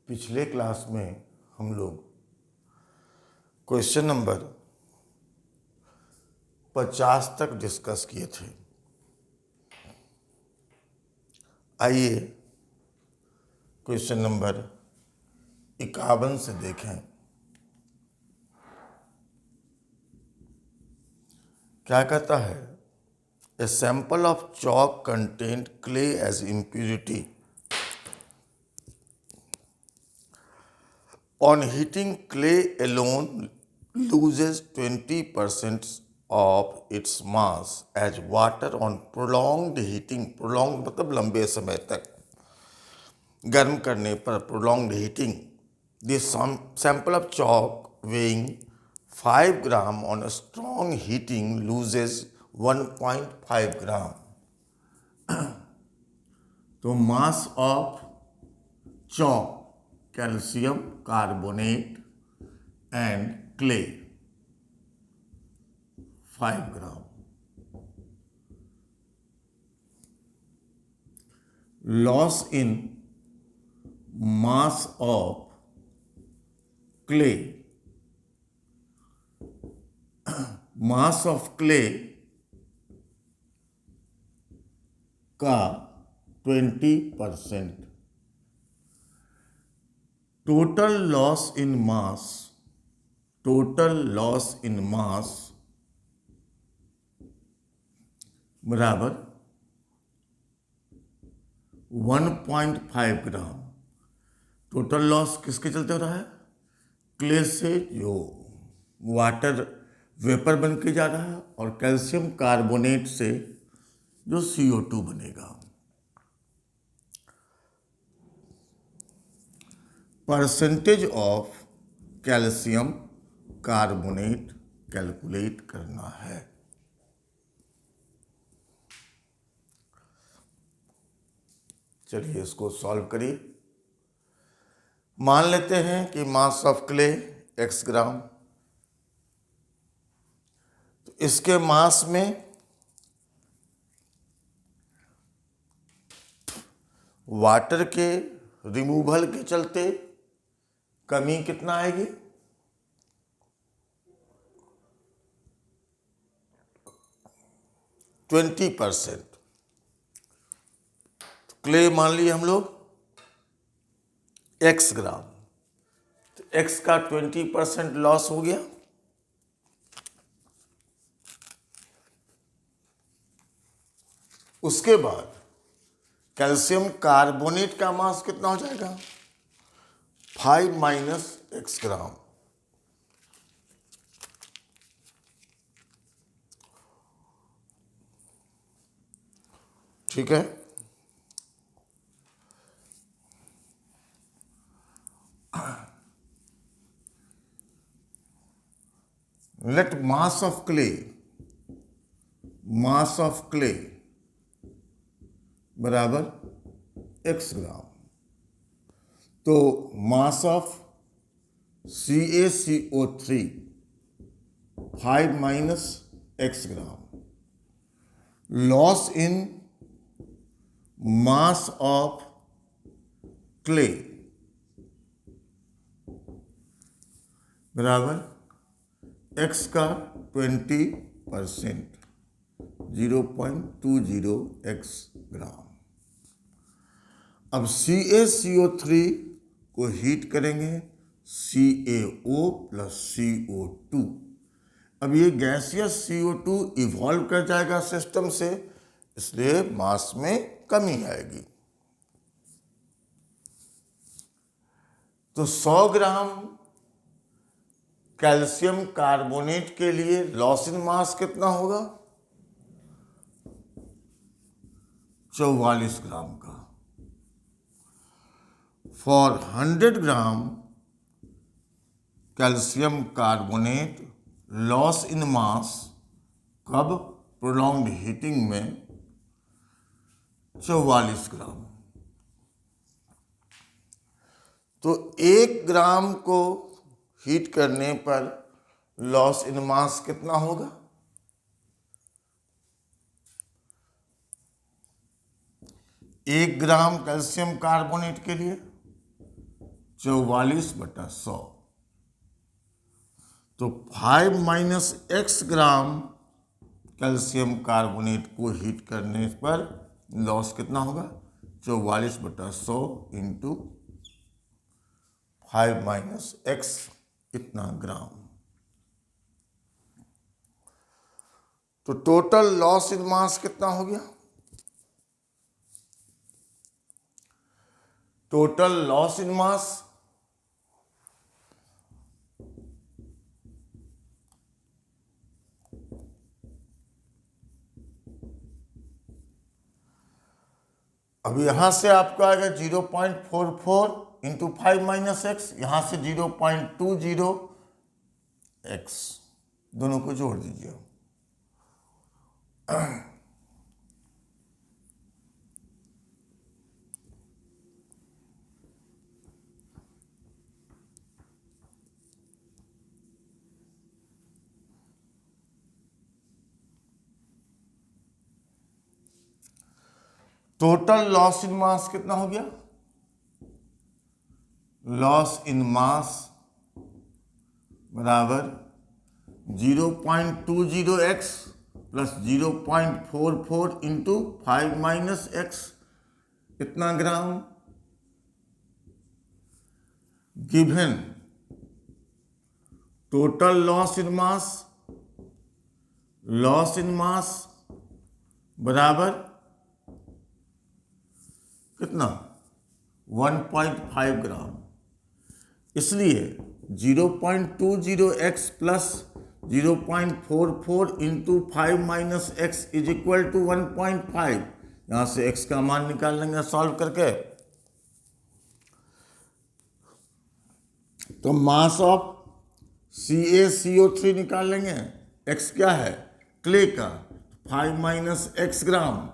पिछले क्लास में हम लोग क्वेश्चन नंबर 50 तक डिस्कस किए थे। आइए क्वेश्चन नंबर 51 से देखें क्या कहता है। A sample of chalk contained clay as impurity. On heating, clay alone loses 20% of its mass as water on prolonged heating. Prolonged मतलब लंबे समय तक गर्म करने पर prolonged heating. This sample of chalk weighing 5 gram on a strong heating loses 1.5 gram. तो mass of chalk, calcium carbonate and clay 5 gram. Loss in mass of clay, mass of clay का 20%। Total loss in mass, total loss in mass बराबर 1.5 ग्राम। Total loss किसके चलते हो रहा है? Clay से जो वाटर वेपर बन के जा रहा है और कैल्शियम कार्बोनेट से जो CO2 बनेगा। Percentage of calcium carbonate calculate करना है। चलिए इसको सॉल्व करिए। मान लेते हैं कि मास ऑफ क्ले x ग्राम, तो इसके मास में वाटर के रिमूवल के चलते कमी कितना आएगी? 20%। क्ले मान लिए हम लोग x ग्राम, तो x का 20% लॉस हो गया। उसके बाद कैल्शियम कार्बोनेट का मास कितना हो जाएगा? 5 माइनस x ग्राम। ठीक है, let mass of clay, mass of clay बराबर x ग्राम। तो mass of CaCO3 5 minus x gram. Loss in mass of clay बराबर x का 20%, 0.20 x ग्राम। अब CaCO3 को हीट करेंगे, CaO प्लस CO2। अब ये गैसियस CO2 इवॉल्व कर जाएगा सिस्टम से, इसलिए मास में कमी आएगी। तो 100 ग्राम कैल्शियम कार्बोनेट के लिए लॉस इन मास कितना होगा? 44 ग्राम का। For 100 gram calcium carbonate loss in mass कब? प्रोलॉन्ग्ड हीटिंग में 44 ग्राम। तो 1 ग्राम को हीट करने पर लॉस इन मास कितना होगा? 1 ग्राम कैल्शियम कार्बोनेट के लिए 44/100। तो 5 माइनस x ग्राम कैल्शियम कार्बोनेट को हीट करने पर लॉस कितना होगा? 44/100 इंटू 5 माइनस x इतना ग्राम। तो टोटल लॉस इन मास कितना हो गया? टोटल लॉस इन मास अब यहां से आपका आएगा 0.44 इंटू 5 माइनस एक्स, यहां से 0.20 x, दोनों को जोड़ दीजिए। टोटल लॉस इन मास कितना हो गया? लॉस इन मास बराबर 0.20x plus 0.44 into 5 minus x इतना ग्राम, given total loss in mass बराबर कितना? 1.5 ग्राम। इसलिए 0.20x plus 0.44 into 5 minus x is equal to 1.5। यहां से x का मान निकाल लेंगे सॉल्व करके। तो मास ऑफ CaCO3 निकाल लेंगे। x क्या है? क्ले का 5 माइनस एक्स ग्राम।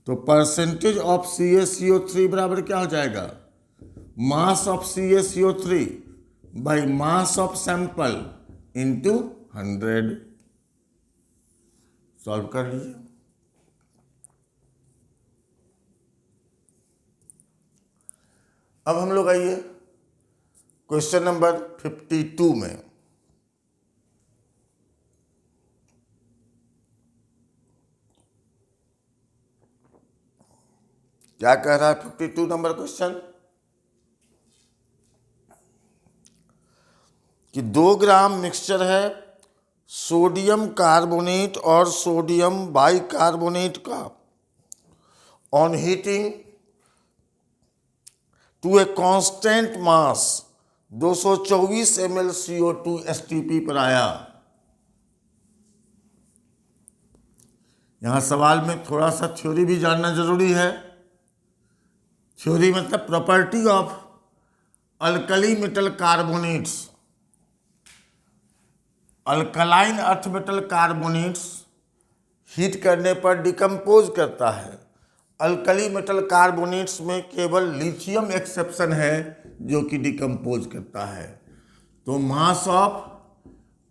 तो परसेंटेज ऑफ CaCO3 बराबर क्या हो जाएगा? मास of CaCO3 by mass of sample into 100। Solve कर लीजिए। अब हम लोग आइए क्वेश्चन नंबर 52 में। क्या कह रहा है 52 नंबर क्वेश्चन? कि 2 ग्राम मिक्सचर है सोडियम कार्बोनेट और सोडियम बाइकार्बोनेट का। On heating to a constant mass 224 ml CO2 STP पर आया। यहां सवाल में थोड़ा सा थ्योरी भी जानना जरूरी है। थ्योरी मतलब property of alkali metal carbonates. Alkaline earth metal carbonates heat करने पर डिकम्पोज करता है। अल्कली मेटल कार्बोनेट्स में केवल लिथियम एक्सेप्शन है जो कि डिकम्पोज करता है। तो mass of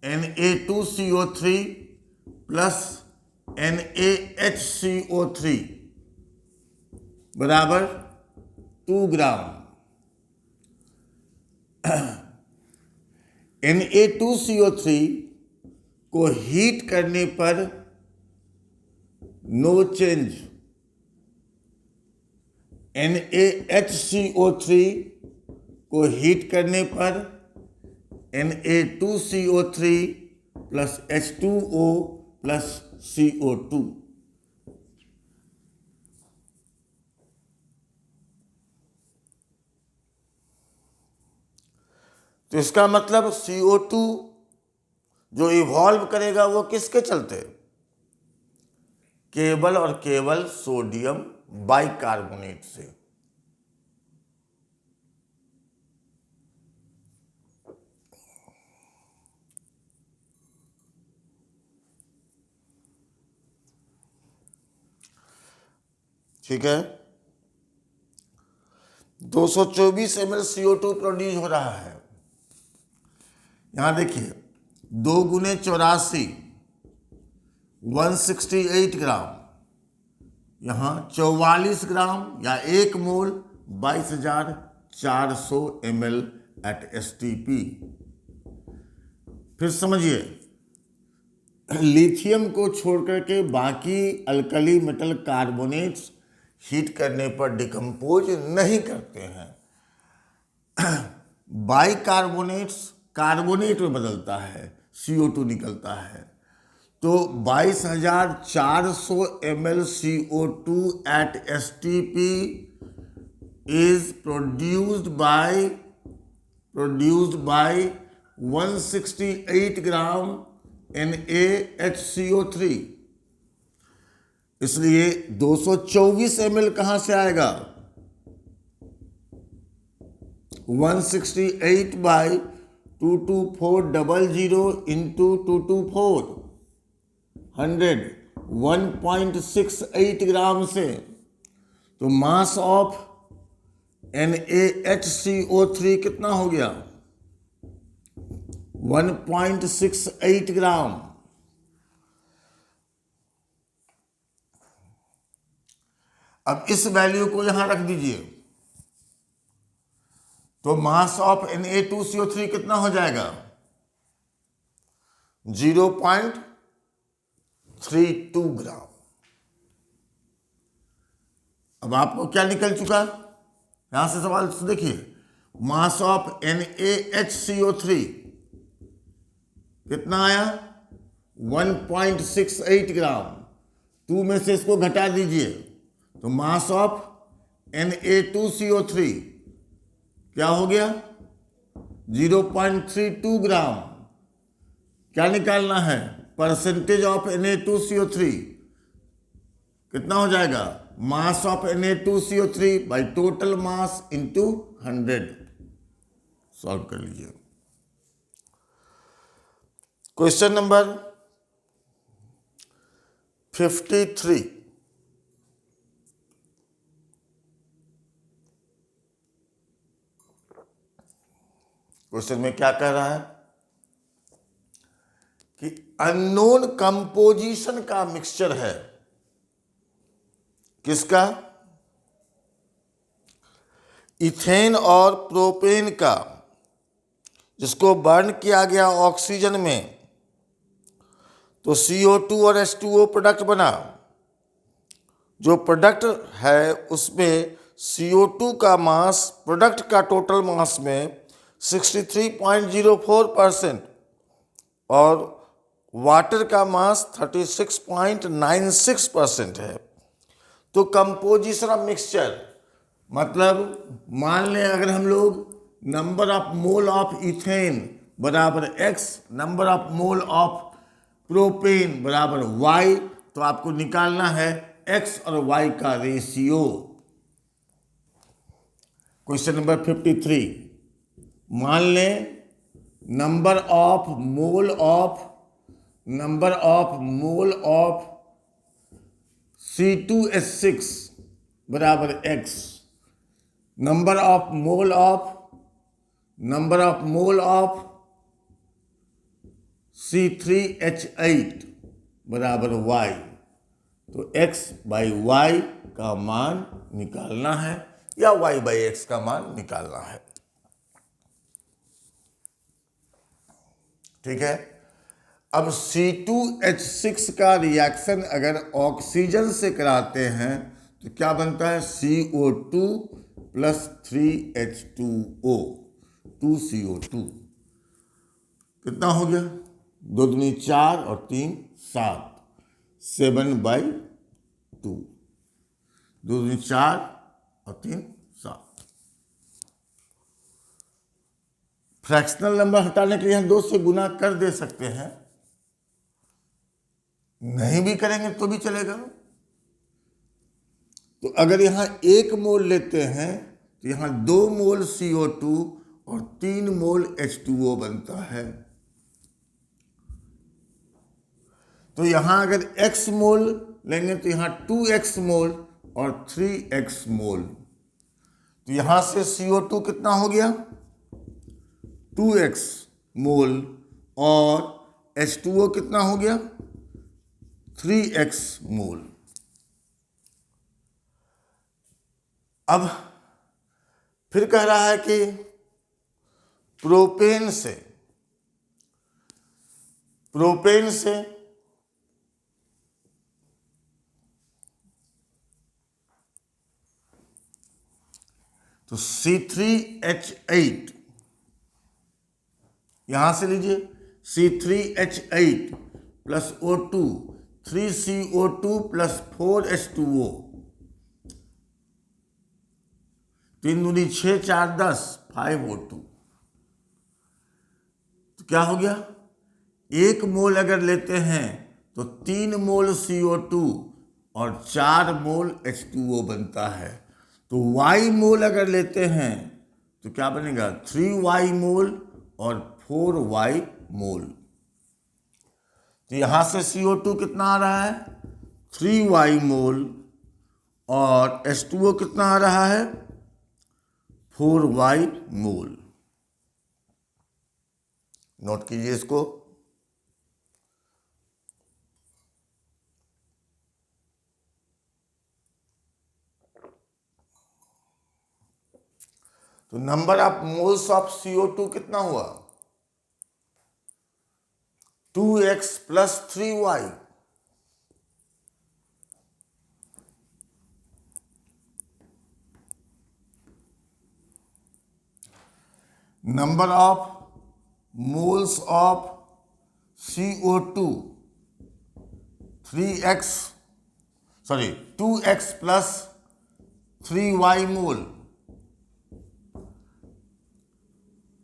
Na2CO3 plus NaHCO3 बराबर 2 ग्राम। Na2CO3 को हीट करने पर नो चेंज। NaHCO3 को हीट करने पर Na2CO3 plus H2O plus CO2। तो इसका मतलब CO2 जो इवॉल्व करेगा वो किसके चलते? केवल और केवल सोडियम बाइकार्बोनेट से। ठीक है, 224 ml CO2 प्रोड्यूस हो रहा है। यहां देखिए 2 गुने 84 168 ग्राम, यहां 44 ग्राम या 1 मोल 22,000 400 ml at STP। फिर समझिए, लिथियम को छोड़कर के बाकी अल्कली मेटल कार्बोनेट्स हीट करने पर डिकम्पोज नहीं करते हैं। बाइकार्बोनेट्स कार्बोनेट में बदलता है, CO2 निकलता है। तो 22,400 ml CO2 at STP is produced by 168 gram NaHCO3। इसलिए 224 ml कहां से आएगा? 168 by 22400 into 224 100 1.68 ग्राम से। तो मास ऑफ NaHCO3 कितना हो गया? 1.68 ग्राम। अब इस वैल्यू को यहां रख दीजिए, तो मास ऑफ Na2CO3 कितना हो जाएगा? 0.32 ग्राम। अब आपको क्या निकल चुका? यहां से सवाल से देखिए, मास ऑफ NaHCO3 कितना आया? 1.68 ग्राम। 2 में से इसको घटा दीजिए, तो मास ऑफ Na2CO3 क्या हो गया? 0.32 ग्राम। क्या निकालना है? परसेंटेज ऑफ Na2CO3 कितना हो जाएगा? Mass of Na2CO3 by total mass into 100। Solve कर लीजिए। Question number 53। क्वेश्चन में क्या कह रहा है कि अननोन कंपोजिशन का मिक्सचर है। किसका? इथेन और प्रोपेन का, जिसको बर्न किया गया ऑक्सीजन में, तो CO2 और H2O प्रोडक्ट बना। जो प्रोडक्ट है उसमें CO2 का मास प्रोडक्ट का टोटल मास में 63.04% और वाटर का मास 36.96% है। तो कंपोजिशन ऑफ मिक्सचर मतलब, मान लें अगर हम लोग number of mole of ethane बराबर X, number of mole of propane बराबर Y, तो आपको निकालना है X और Y का रेशियो। Question number 53। मान लें number of mole of C2H6 बराबर X, number of mole of C3H8 बराबर Y। तो X बाई Y का मान निकालना है या Y बाई X का मान निकालना है। ठीक है। अब C2H6 का रिएक्शन अगर ऑक्सीजन से कराते हैं तो क्या बनता है? CO2 plus 3H2O, 2CO2। कितना हो गया? 2 दूनी 4 और 3 7, 7/2। 2 दूनी 4 और 3 7। फ्रैक्शनल नंबर हटाने के लिए हम 2 से गुना कर दे सकते हैं, नहीं भी करेंगे तो भी चलेगा। तो अगर यहां 1 मोल लेते हैं तो यहां 2 मोल CO2 और 3 मोल H2O बनता है। तो यहां अगर X मोल लेंगे तो यहां 2X मोल और 3X मोल। तो यहां से CO2 कितना हो गया? 2X मोल और H2O कितना हो गया? 3X मोल। अब फिर कह रहा है कि प्रोपेन से तो C3H8, यहां से लीजिए C3H8 plus O2, 3CO2 plus 4H2O, 3 दूनी 6, 4 10, 5O2। तो क्या हो गया, 1 मोल अगर लेते हैं तो 3 मोल CO2 और 4 मोल H2O बनता है। तो Y मोल अगर लेते हैं तो क्या बनेगा, 3Y मोल और 4Y मोल। तो यहां से CO2 कितना आ रहा है, 3Y मोल, और H2O कितना आ रहा है, 4Y मोल। नोट कीजिए इसको। तो number of moles of CO2 कितना हुआ, 2x plus 3y। Number of moles of CO2 2x plus 3y मोल।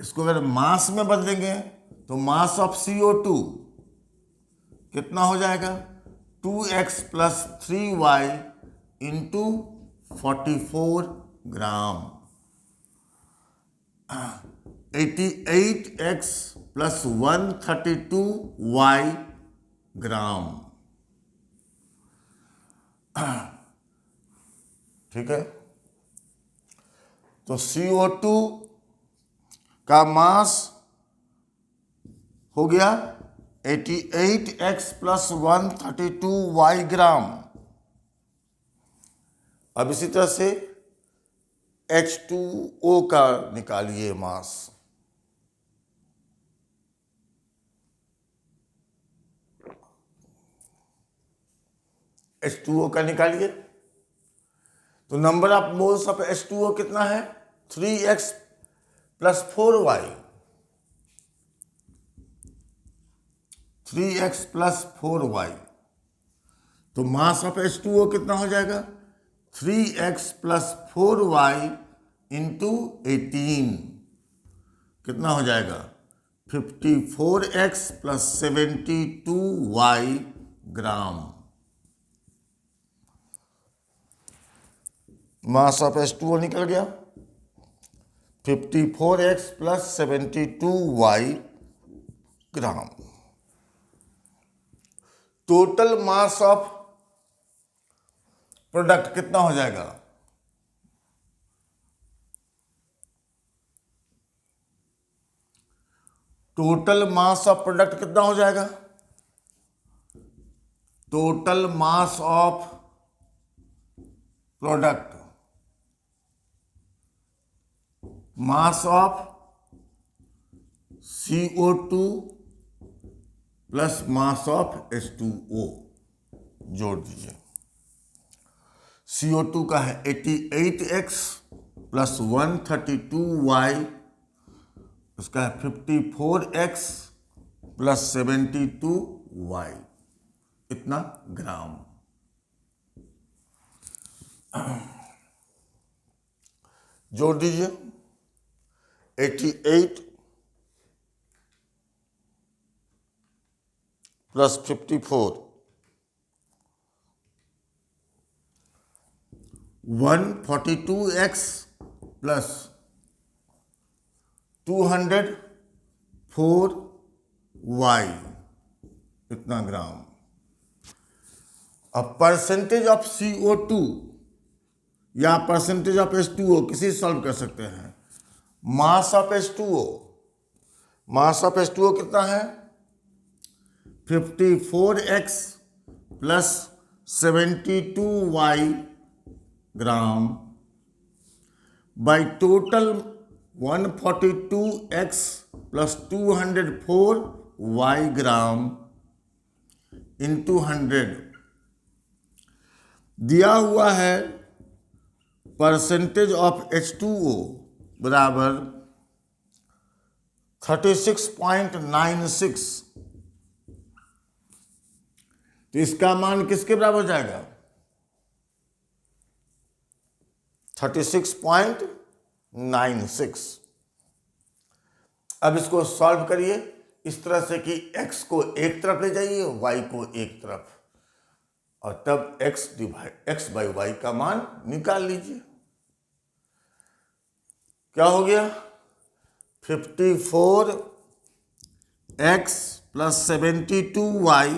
इसको अगर मास में बदलेंगे तो मास ऑफ CO2 कितना हो जाएगा, 2x प्लस 3y इंटू 44 ग्राम, 88x प्लस 132y ग्राम। ठीक है, तो CO2 का मास हो गया 88x प्लस 132y ग्राम। अब इसी तरह से H2O का निकालिए मास। H2O का निकालिए। तो number of moles of H2O कितना है, 3x plus 4y, 3x plus 4y। तो मास ऑफ H2O कितना हो जाएगा, 3x प्लस 4y इंटू 18, कितना हो जाएगा, 54x plus 72y gram. Mass of H2O निकल गया, 54x plus 72y gram. Total mass of product कितना हो जाएगा, टोटल मास ऑफ प्रोडक्ट कितना हो जाएगा, total mass of product, mass of CO2 plus mass of H2O जोड़ दीजिए। CO2 का है 88x प्लस 132y, उसका है 54x प्लस 72y, इतना ग्राम। जोड़ दीजिए, 88 प्लस 54, 142x प्लस 204y, इतना ग्राम। अब परसेंटेज ऑफ CO2 या परसेंटेज ऑफ H2O किसी सॉल्व कर सकते हैं। Mass of H2O, mass of H2O कितना है, 54x plus 72y gram, by total 142x plus 204y gram into 100 दिया हुआ है परसेंटेज ऑफ H2O बराबर 36.96। तो इसका मान किसके बराबर हो जाएगा? 36.96। अब इसको सॉल्व करिए इस तरह से कि x को एक तरफ ले जाइए, y को एक तरफ, और तब x बाई वाई का मान निकाल लीजिए। क्या हो गया? 54x plus 72y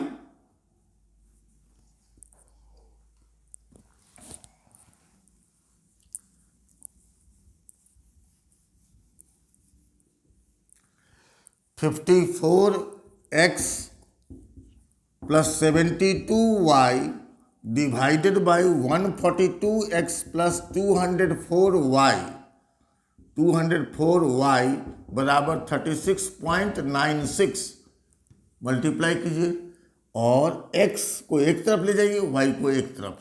plus 72y divided by 142x plus 204y बराबर 36.96। मल्टीप्लाई कीजिए और x को एक तरफ ले जाइए, y को एक तरफ,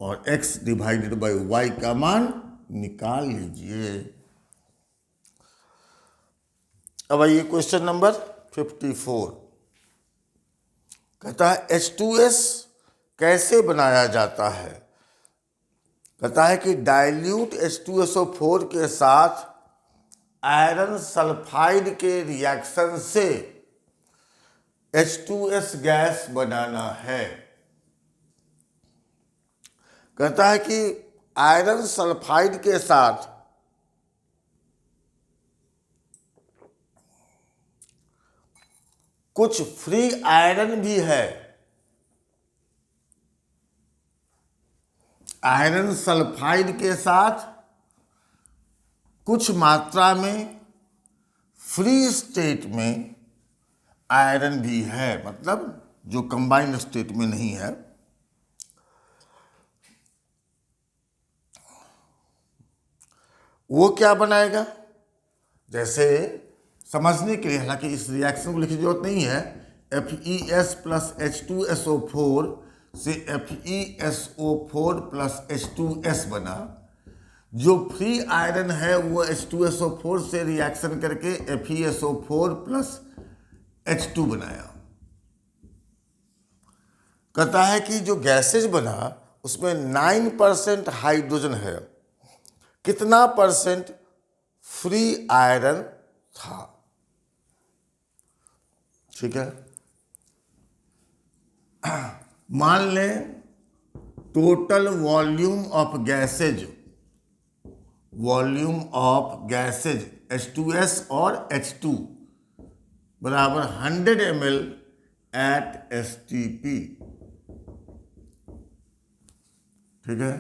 और x डिवाइडेड बाई y का मान निकाल लीजिए। अब आइए क्वेश्चन नंबर 54। कहता है H2S कैसे बनाया जाता है? कहता है कि डाइल्यूट H2SO4 के साथ आयरन सल्फाइड के रिएक्शन से H2S गैस बनाना है। कहता है कि आयरन सल्फाइड के साथ कुछ फ्री आयरन भी है। आयरन सल्फाइड के साथ कुछ मात्रा में फ्री स्टेट में आयरन भी है, मतलब जो कंबाइंड स्टेट में नहीं है। वो क्या बनाएगा? जैसे समझने के लिए, हालांकि इस रिएक्शन को लिखने की जरूरत नहीं है, FeS प्लस H2SO4 से FeSO4 प्लस H2S बना। जो फ्री आयरन है वो H2SO4 से रिएक्शन करके FeSO4 प्लस H2 बनाया। कहता है कि जो गैसेज बना उसमें 9% हाइड्रोजन है, कितना परसेंट फ्री आयरन था? ठीक है, मान लें total volume of gases H2S और H2 बराबर 100 ml एट STP। ठीक है,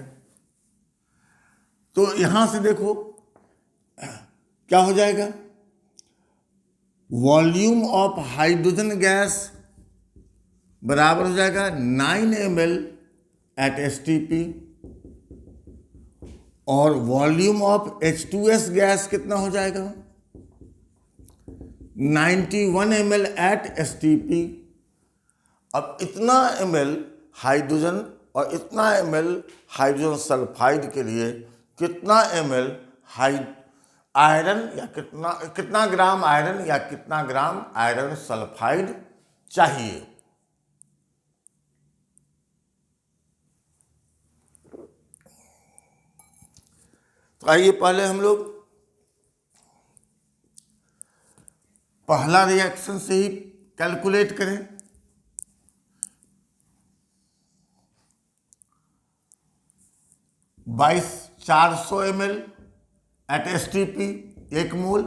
तो यहां से देखो क्या हो जाएगा? वॉल्यूम ऑफ हाइड्रोजन गैस बराबर हो जाएगा 9 ml एट STP, और वॉल्यूम ऑफ H2S गैस कितना हो जाएगा? 91 ml एट STP। अब इतना ml हाइड्रोजन और इतना ml हाइड्रोजन सल्फाइड के लिए कितना ml आयरन या कितना ग्राम आयरन या कितना ग्राम आयरन सल्फाइड चाहिए? तो आइए पहले हम लोग पहला रिएक्शन से ही कैलकुलेट करें। बाईस 400 ml एट STP 1 मोल,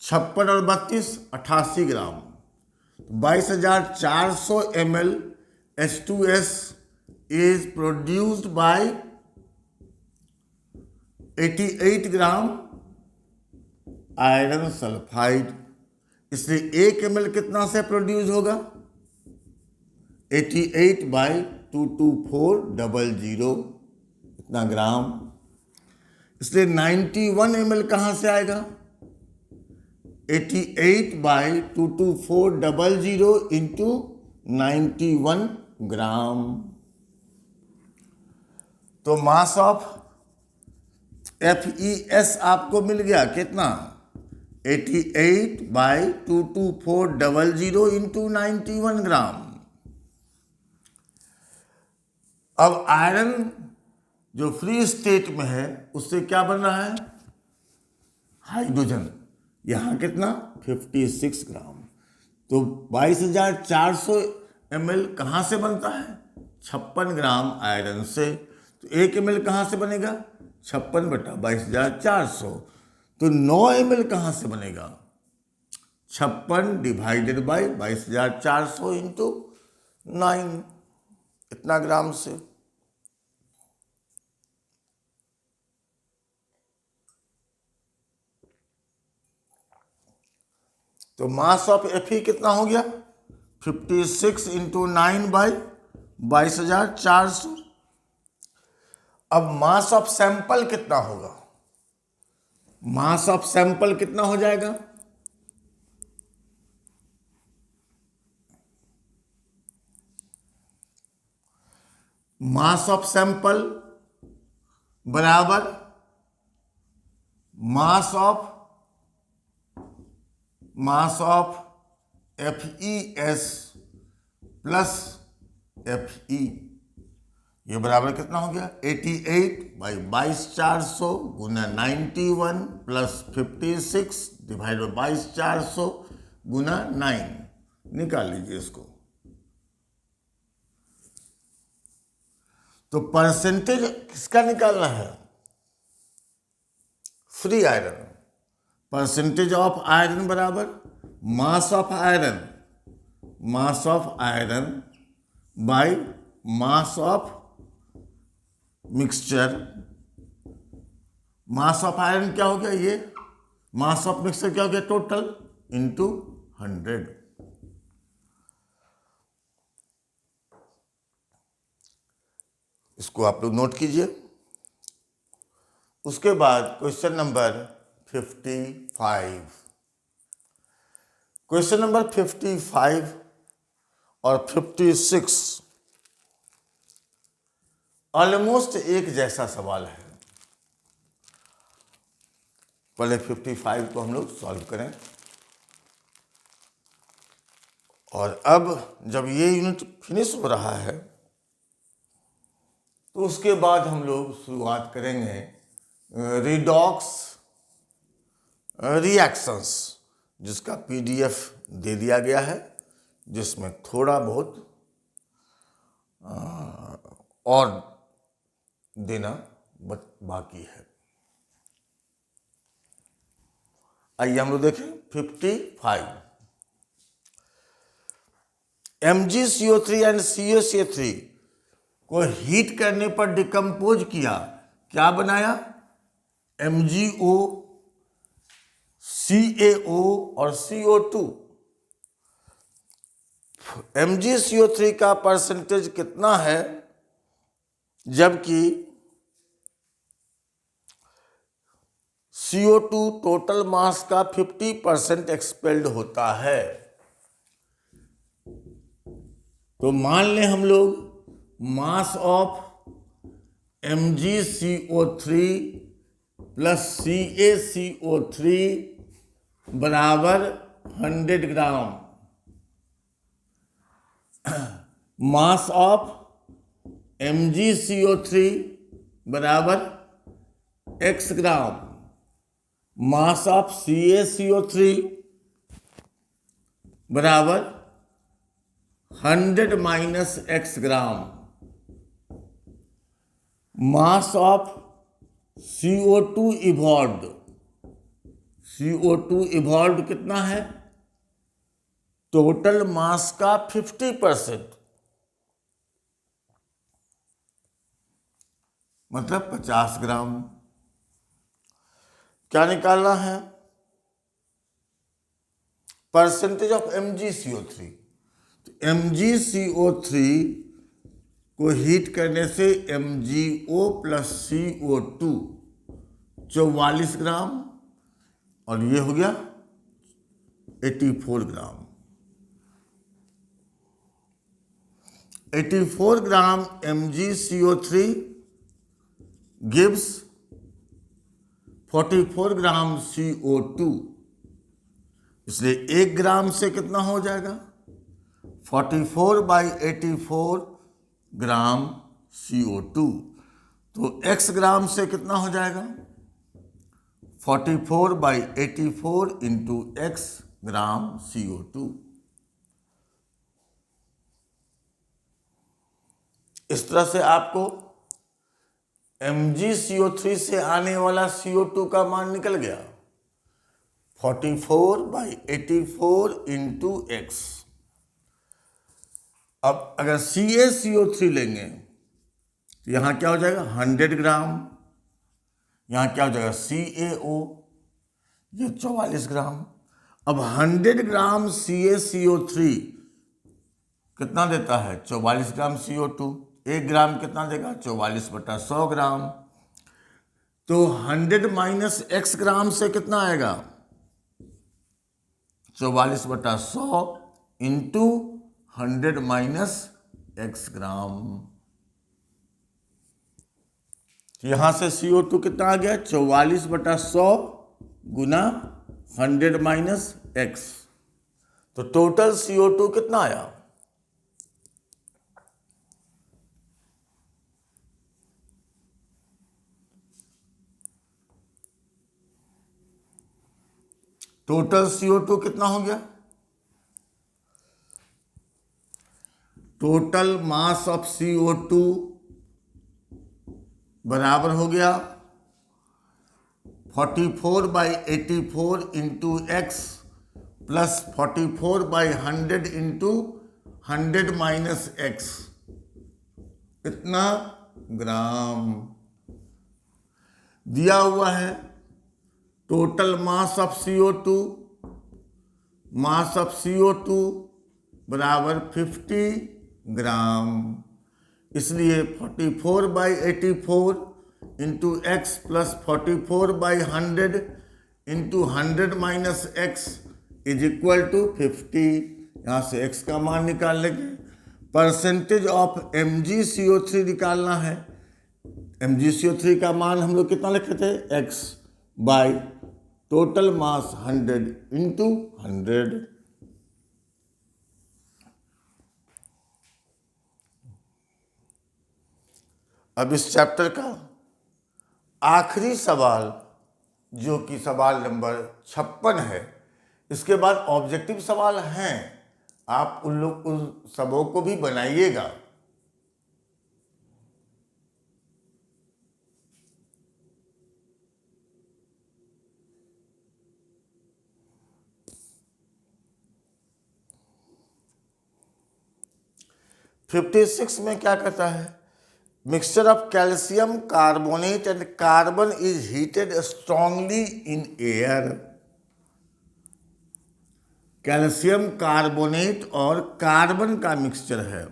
56 और 32 88 ग्राम। 22,400 ml H2S is produced by 88 gram iron sulphide. इसलिए 1 ml कितना से प्रोड्यूस होगा? 88 बाई 22400 इतना ग्राम। इसलिए 91 ml कहाँ से आएगा? 88/22400 इंटू 91 ग्राम। तो मास ऑफ FeS आपको मिल गया कितना? 88/22400 इंटू 91 ग्राम। अब आयरन जो फ्री स्टेट में है उससे क्या बन रहा है? हाइड्रोजन। यहां कितना? 56 ग्राम। तो 22,400 ml कहां से बनता है? 56 ग्राम आयरन से। तो 1 ml कहां से बनेगा? 56/22,400। तो 9 ml कहां से बनेगा? 56 डिवाइडेड बाई 22,400 इंटू 9, इतना ग्राम से। तो मास ऑफ Fe कितना हो गया? 56 इंटू 9/22,400। अब मास ऑफ सैंपल कितना होगा? मास ऑफ सैंपल कितना हो जाएगा? मास ऑफ सैंपल बराबर mass of FeS plus Fe। ये बराबर कितना हो गया? 88/22,400 गुना 91 प्लस 56 डिवाइड बाई 22,400 गुना 9। निकाल लीजिए इसको। तो परसेंटेज किसका निकालना है? Free iron. Percentage of iron बराबर mass of iron by mass of mixture. Mass of iron क्या हो गया? ये मास ऑफ मिक्सचर क्या हो गया? Total into 100। इसको आप लोग नोट कीजिए। उसके बाद क्वेश्चन नंबर 55। क्वेश्चन नंबर 55 और 56 ऑलमोस्ट एक जैसा सवाल है। पहले 55 को हम लोग सॉल्व करें, और अब जब ये यूनिट फिनिश हो रहा है तो उसके बाद हम लोग शुरुआत करेंगे रिडॉक्स रिएक्शंस, जिसका PDF दे दिया गया है, जिसमें थोड़ा बहुत और देना बाकी है। आइए हम लोग देखें 55। MgCO3 एंड CaCO3 को हीट करने पर डिकम्पोज किया, क्या बनाया? MgO, CaO और CO2। MgCO3 का परसेंटेज कितना है, जबकि CO2 टोटल मास का 50% एक्सपेल्ड होता है। तो मान लें हम लोग mass of MgCO3 plus CaCO3 बराबर 100 ग्राम। मास ऑफ MgCO3 बराबर x gram. Mass of CaCO3 बराबर 100 minus x gram. Mass of CO2 evolved, CO2 evolved कितना है? टोटल मास का 50%, मतलब 50 ग्राम। क्या निकालना है? Percentage of MgCO3। तो MgCO3 को हीट करने से MgO प्लस CO2 44 ग्राम और ये हो गया 84 ग्राम। 84 ग्राम MgCO3 gives 44 ग्राम CO2। इसलिए 1 ग्राम से कितना हो जाएगा? 44/84 ग्राम CO2। तो x ग्राम से कितना हो जाएगा? 44/84 इंटू x ग्राम CO2। इस तरह से आपको MgCO3 से आने वाला CO2 का मान निकल गया 44/84 इंटू x। अब अगर CaCO3 लेंगे तो यहां क्या हो जाएगा? 100 ग्राम। यहां क्या हो जाएगा? CaO, ये 44 ग्राम। अब 100 ग्राम CaCO3 कितना देता है? 44 ग्राम CO2। 1 ग्राम कितना देगा? 44/100 ग्राम। तो 100 माइनस x ग्राम से कितना आएगा? 44/100 इंटू 100 माइनस x ग्राम। यहां से CO2 कितना आ गया? 44/100 गुना 100 माइनस x। तो टोटल CO2 कितना आया? टोटल CO2 कितना हो गया? टोटल मास ऑफ CO2 बराबर हो गया 44/84 into x plus 44/100 into 100 minus x। कितना? ग्राम दिया हुआ है। Total mass of CO2, mass of CO2 बराबर 50 ग्राम। इसलिए 44/84 into x plus 44/100 into 100 minus x is equal to 50। यहाँ से x का मान निकाल लेंगे। परसेंटेज ऑफ MgCO3 निकालना है। MgCO3 का मान हम लोग कितना लिखे थे? x by total mass 100 into 100। अब इस चैप्टर का आखिरी सवाल जो कि सवाल नंबर 56 है, इसके बाद ऑब्जेक्टिव सवाल हैं। आप उन सबों को भी बनाइएगा। (56) में क्या कहता है? Mixture of calcium carbonate and carbon is heated strongly in air. Calcium carbonate और कार्बन का मिक्सचर है।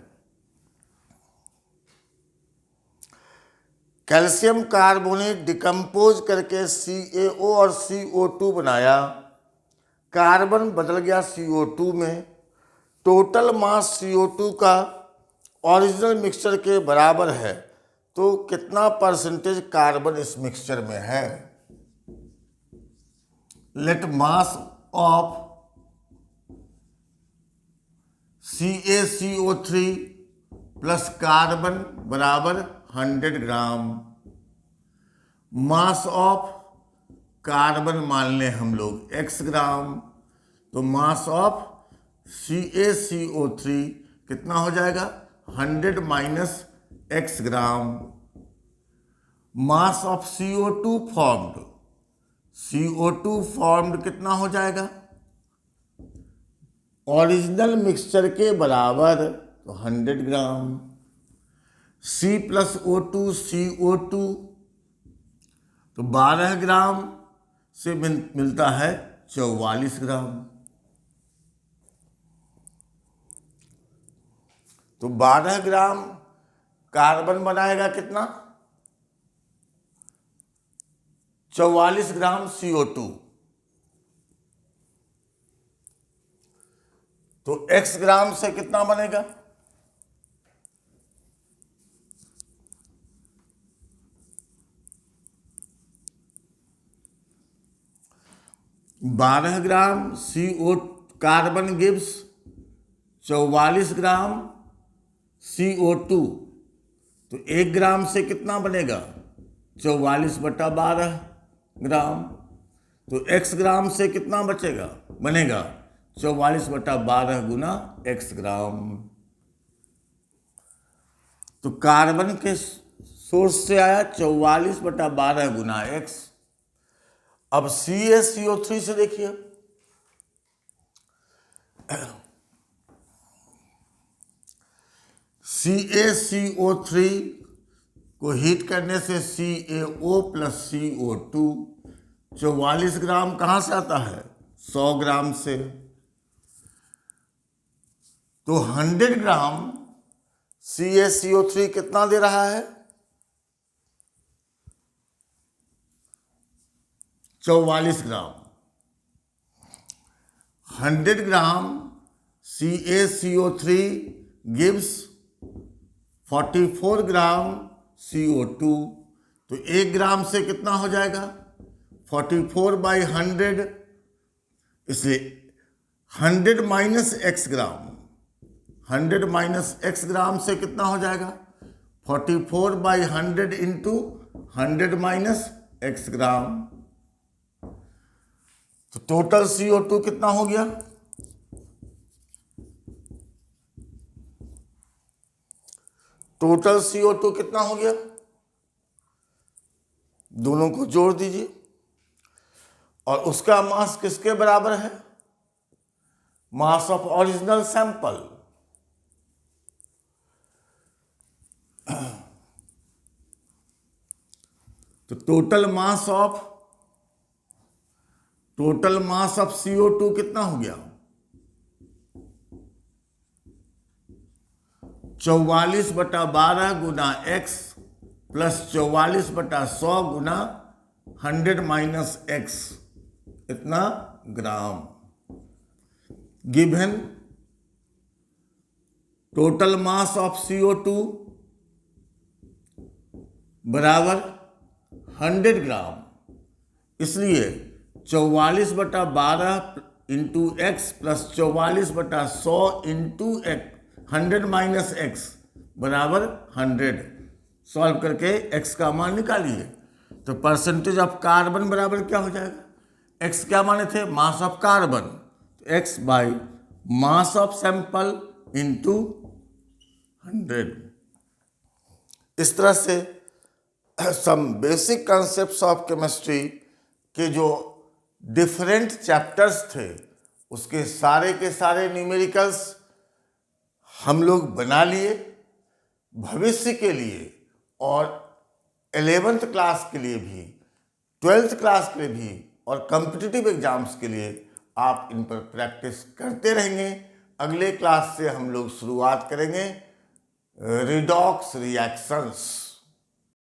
कैल्शियम कार्बोनेट डिकम्पोज करके CaO और CO2 बनाया। कार्बन बदल गया CO2 में। टोटल मास CO2 का ओरिजिनल मिक्सचर के बराबर है। तो कितना परसेंटेज कार्बन इस मिक्सचर में है? Let mass of CaCO3 plus carbon बराबर 100 ग्राम। मास ऑफ कार्बन मान लें हम लोग x ग्राम। तो मास ऑफ CaCO3 कितना हो जाएगा? 100 minus x gram. Mass of CO2 formed, CO2 formed कितना हो जाएगा? ओरिजिनल मिक्सचर के बराबर, तो 100 ग्राम। C प्लस O2 CO2, तो 12 ग्राम से मिलता है 44 ग्राम। तो 12 ग्राम कार्बन बनाएगा कितना? 44 ग्राम CO2, तो x ग्राम से कितना बनेगा? 12 ग्राम CO कार्बन गिव्स 44 ग्राम CO2, तो 1 ग्राम से कितना बनेगा? 44/12 ग्राम। तो x ग्राम से कितना बनेगा? 44/12 गुना x ग्राम। तो कार्बन के सोर्स से आया 44/12 गुना x। अब CaCO3 से देखिए, CaCO3 को हीट करने से CaO प्लस CO2, 44 ग्राम कहाँ से आता है? 100 ग्राम से। तो 100 ग्राम CaCO3 कितना दे रहा है? 44 ग्राम। 100 ग्राम CaCO3 gives 44 ग्राम CO2, तो 1 ग्राम से कितना हो जाएगा? 44/100, इसलिए 100 माइनस x ग्राम, 100 माइनस x ग्राम से कितना हो जाएगा? 44/100 इंटू 100 माइनस x ग्राम। तो टोटल CO2 कितना हो गया? टोटल CO2 कितना हो गया? दोनों को जोड़ दीजिए, और उसका मास किसके बराबर है? Mass of original sample. तो टोटल मास ऑफ CO2 कितना हो गया? 44/12 गुना x प्लस 44/100 गुना 100 माइनस x, इतना ग्राम। Given total mass of CO2 बराबर 100 ग्राम, इसलिए 44/12 into x plus 44/100 into 100 minus x बराबर 100। सॉल्व करके x का मान निकालिए। तो परसेंटेज ऑफ कार्बन बराबर क्या हो जाएगा? x क्या माने थे? मास ऑफ कार्बन, तो x by mass of sample into 100। इस तरह से some basic concepts of chemistry के जो डिफरेंट चैप्टर्स थे, उसके सारे के सारे न्यूमेरिकल्स हम लोग बना लिए। भविष्य के लिए और 11th क्लास के लिए भी, 12th क्लास के लिए भी और कॉम्पिटिटिव एग्जाम्स के लिए आप इन पर प्रैक्टिस करते रहेंगे। अगले क्लास से हम लोग शुरुआत करेंगे रिडॉक्स रिएक्शंस।